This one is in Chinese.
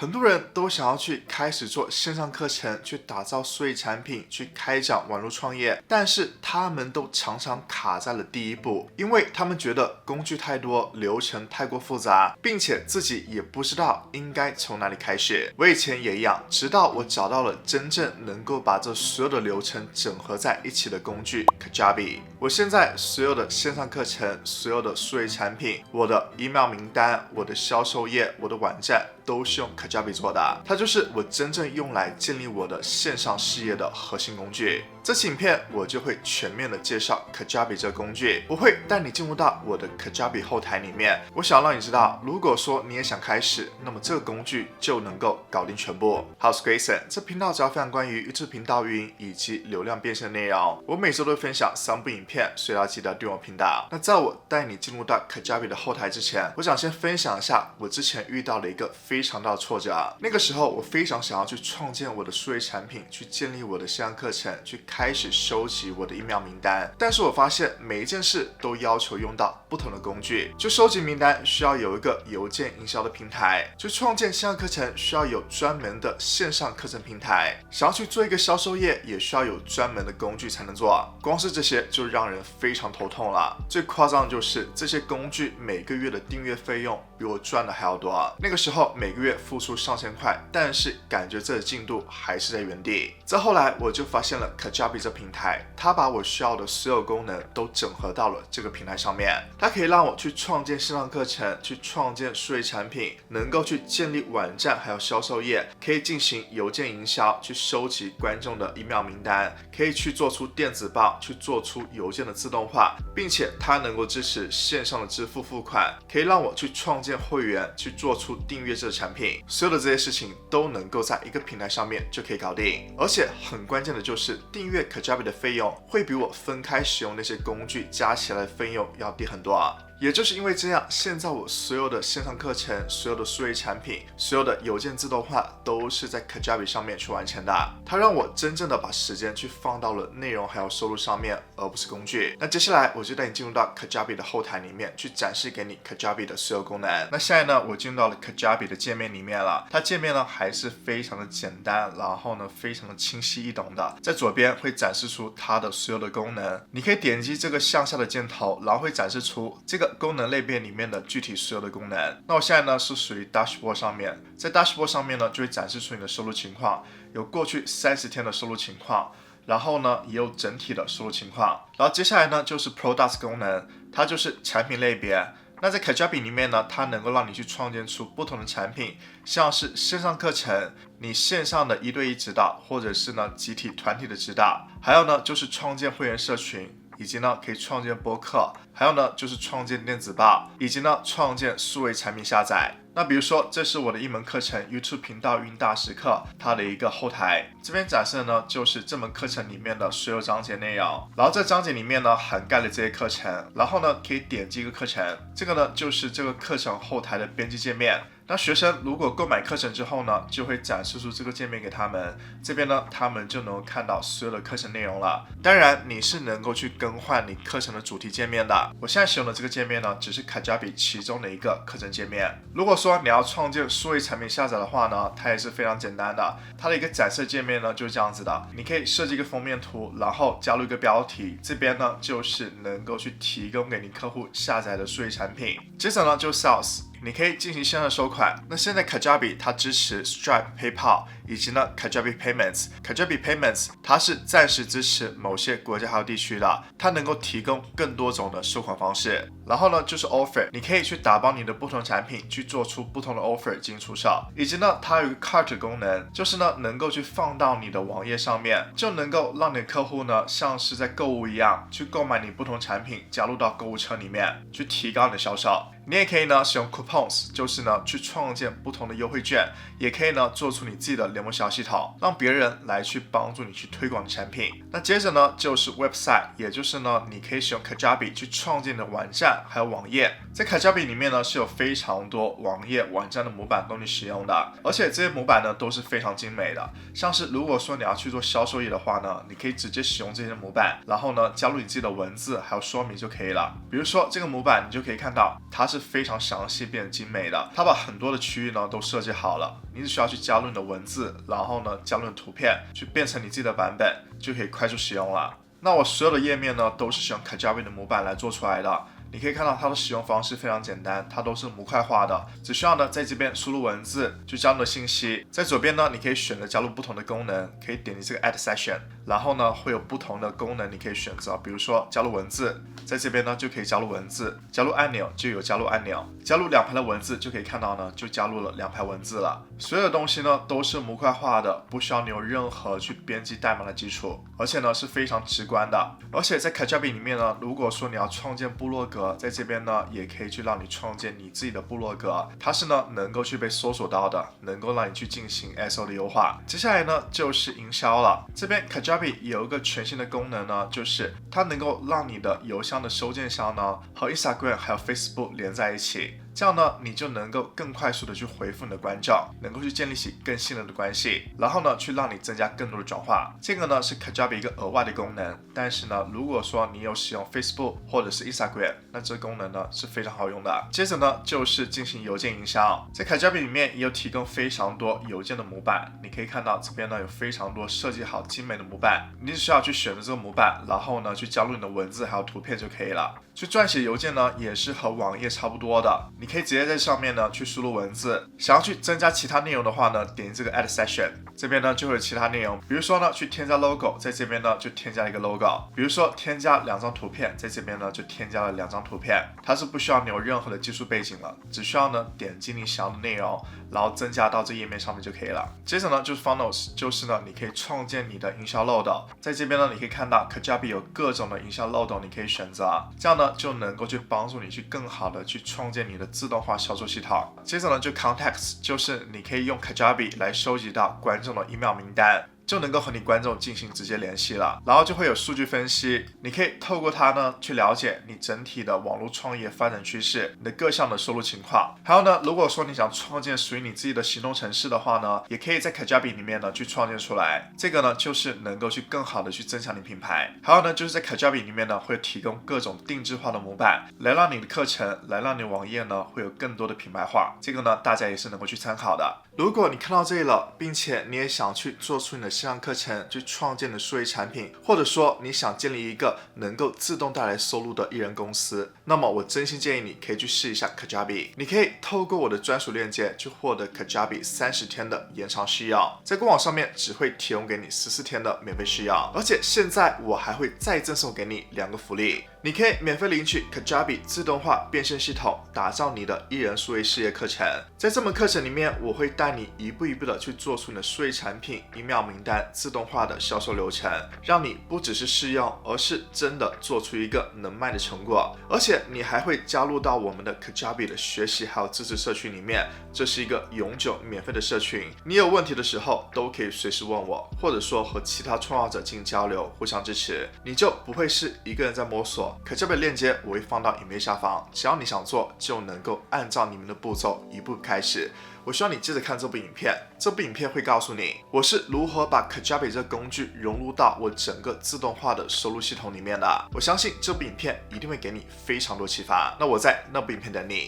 很多人都想要去开始做线上课程，去打造数位产品，去开展网络创业，但是他们都常常卡在了第一步，因为他们觉得工具太多，流程太过复杂，并且自己也不知道应该从哪里开始。我以前也一样，直到我找到了真正能够把这所有的流程整合在一起的工具 Kajabi。我现在所有的线上课程，所有的数位产品，我的 email 名单，我的销售页，我的网站，都是用 Kajabi 做的，它就是我真正用来建立我的线上事业的核心工具。这期影片我就会全面的介绍 Kajabi 这个工具，我会带你进入到我的 Kajabi 后台里面。我想让你知道，如果说你也想开始，那么这个工具就能够搞定全部。好，我是 Grayson， 这频道主要分享关于 YouTube 频道运营以及流量变现的内容。我每周都会分享3部影片，所以要记得订阅我频道。那在我带你进入到 Kajabi 的后台之前，我想先分享一下我之前遇到的一个非常大的挫折。那个时候我非常想要去创建我的数位产品，去建立我的线上课程，去开始收集我的email名单，但是我发现每一件事都要求用到不同的工具。就收集名单需要有一个邮件营销的平台，就创建线上课程需要有专门的线上课程平台，想要去做一个销售页也需要有专门的工具才能做，光是这些就让人非常头痛了。最夸张的就是这些工具每个月的订阅费用比我赚的还要多。那个时候每个月付出上千块，但是感觉这个进度还是在原地。再后来我就发现了 Kajabi 这平台，它把我需要的所有功能都整合到了这个平台上面。它可以让我去创建线上课程，去创建数位产品，能够去建立网站还有销售页，可以进行邮件营销，去收集观众的 email 名单，可以去做出电子报，去做出邮件的自动化，并且它能够支持线上的支付付款，可以让我去创建会员，去做出订阅制的产品。所有的这些事情都能够在一个平台上面就可以搞定，而且很关键的就是订阅 Kajabi 的费用会比我分开使用那些工具加起来的费用要低很多啊。也就是因为这样，现在我所有的线上课程，所有的数位产品，所有的邮件自动化都是在 Kajabi 上面去完成的。它让我真正的把时间去放到了内容还有收入上面，而不是工具。那接下来我就带你进入到 Kajabi 的后台里面，去展示给你 Kajabi 的所有功能。那现在呢，我进入到了 Kajabi 的界面里面了。它界面呢还是非常的简单，然后呢非常的清晰易懂的。在左边会展示出它的所有的功能，你可以点击这个向下的箭头，然后会展示出这个功能类别里面的具体所有的功能。那我现在呢是属于 Dashboard 上面，在 Dashboard 上面呢就会展示出你的收入情况，有过去30天的收入情况，然后呢也有整体的收入情况。然后接下来呢就是 Products 功能，它就是产品类别。那在 Kajabi 里面呢，它能够让你去创建出不同的产品，像是线上课程，你线上的1对1指导，或者是呢集体团体的指导，还有呢就是创建会员社群，以及呢可以创建播客，还有呢就是创建电子报，以及呢创建数位产品下载。那比如说这是我的一门课程 YouTube 频道运营大师课，它的一个后台，这边展示的呢就是这门课程里面的所有章节内容，然后这章节里面呢涵盖了这些课程，然后呢可以点击一个课程，这个呢就是这个课程后台的编辑界面。那学生如果购买课程之后呢，就会展示出这个界面给他们，这边呢他们就能够看到所有的课程内容了。当然你是能够去更换你课程的主题界面的，我现在使用的这个界面呢只是 Kajabi 其中的一个课程界面。如果说你要创建数位产品下载的话呢，它也是非常简单的，它的一个展示界面呢就是这样子的，你可以设计一个封面图，然后加入一个标题，这边呢就是能够去提供给你客户下载的数位产品。接着呢就 Sales，你可以进行线上收款。那现在 Kajabi 它支持 Stripe、PayPal 以及呢 Kajabi Payments。Kajabi Payments 它是暂时支持某些国家还有地区的，它能够提供更多种的收款方式。然后呢就是 Offer， 你可以去打包你的不同产品，去做出不同的 Offer 进行出售。以及呢它有一个 Cart 功能，就是呢能够去放到你的网页上面，就能够让你的客户呢像是在购物一样，去购买你不同产品，加入到购物车里面，去提高你的销售。你也可以呢使用 coupons， 就是呢去创建不同的优惠券，也可以呢做出你自己的联盟小系统，让别人来去帮助你去推广你的产品。那接着呢就是 website， 也就是呢你可以使用 Kajabi 去创建你的网站还有网页。在 Kajabi 里面呢是有非常多网页网站的模板供你使用的，而且这些模板呢都是非常精美的。像是如果说你要去做销售页的话呢，你可以直接使用这些模板，然后呢加入你自己的文字还有说明就可以了。比如说这个模板你就可以看到它是是非常详细并精美的，它把很多的区域呢都设计好了，你只需要去加入你的文字，然后呢加入你的图片，去变成你自己的版本，就可以快速使用了。那我所有的页面呢都是使用 Kajabi 的模板来做出来的。你可以看到它的使用方式非常简单，它都是模块化的，只需要呢在这边输入文字，就加入的信息，在左边呢你可以选择加入不同的功能，可以点击这个 Add Session， 然后呢会有不同的功能你可以选择，比如说加入文字，在这边呢就可以加入文字，加入按钮就有加入按钮，加入2排的文字就可以看到呢就加入了2排文字了。所有的东西呢都是模块化的，不需要你有任何去编辑代码的基础，而且呢是非常直观的。而且在 Kajabi 里面呢，如果说你要创建部落格，在这边呢也可以去让你创建你自己的部落格，它是呢能够去被搜索到的，能够让你去进行 SEO 的优化。接下来呢就是营销了，这边 Kajabi 有一个全新的功能呢，就是它能够让你的邮箱的收件箱呢和 Instagram 还有 Facebook 连在一起。这样呢，你就能够更快速的去回复你的观众，能够去建立起更信任的关系，然后呢，去让你增加更多的转化。这个呢是 Kajabi 一个额外的功能，但是呢，如果说你有使用 Facebook 或者是 Instagram， 那这个功能呢是非常好用的。接着呢，就是进行邮件营销，在 Kajabi 里面也有提供非常多邮件的模板，你可以看到这边呢有非常多设计好精美的模板，你只需要去选择这个模板，然后呢去加入你的文字还有图片就可以了。去撰写邮件呢，也是和网页差不多的，你可以直接在上面呢去输入文字。想要去增加其他内容的话呢，点击这个 Add Session， 这边呢就会有其他内容，比如说呢去添加 logo， 在这边呢就添加一个 logo， 比如说添加2张图片，在这边呢就添加了2张图片，它是不需要你有任何的技术背景了，只需要呢点击你想要的内容，然后增加到这页面上面就可以了。接着呢就是 Funnels， 就是呢你可以创建你的营销漏斗，在这边呢你可以看到 Kajabi 有各种的营销漏斗你可以选择，这样呢就能够去帮助你去更好的去创建你的自动化销售系统。接着呢就 Contacts， 就是你可以用 Kajabi 来收集到观众的 email 名单，就能够和你观众进行直接联系了，然后就会有数据分析，你可以透过它呢去了解你整体的网络创业发展趋势，你的各项的收入情况。还有呢，如果说你想创建属于你自己的行动程式的话呢，也可以在 Kajabi 里面呢去创建出来，这个呢就是能够去更好的去增强你品牌。还有呢，就是在 Kajabi 里面呢会提供各种定制化的模板，来让你的课程，来让你网页呢会有更多的品牌化，这个呢大家也是能够去参考的。如果你看到这里了，并且你也想去做出你的线上课程，去创建你的数位产品，或者说你想建立一个能够自动带来收入的艺人公司，那么我真心建议你可以去试一下 Kajabi。你可以透过我的专属链接去获得 Kajabi 30天的延长试用，在官网上面只会提供给你14天的免费试用，而且现在我还会再赠送给你2个福利。你可以免费领取 Kajabi 自动化变现系统，打造你的艺人数位事业课程。在这门课程里面，我会带你一步一步的去做出你的数位产品 email 名单自动化的销售流程，让你不只是试用，而是真的做出一个能卖的成果。而且你还会加入到我们的 Kajabi 的学习还有支持社群里面，这是一个永久免费的社群，你有问题的时候都可以随时问我，或者说和其他创造者进行交流，互相支持，你就不会是一个人在摸索。Kajabi 的链接我会放到影片下方，只要你想做，就能够按照你们的步骤一步开始。我希望你接着看这部影片，这部影片会告诉你我是如何把 Kajabi 这个工具融入到我整个自动化的收入系统里面的。我相信这部影片一定会给你非常多启发。那我在那部影片等你。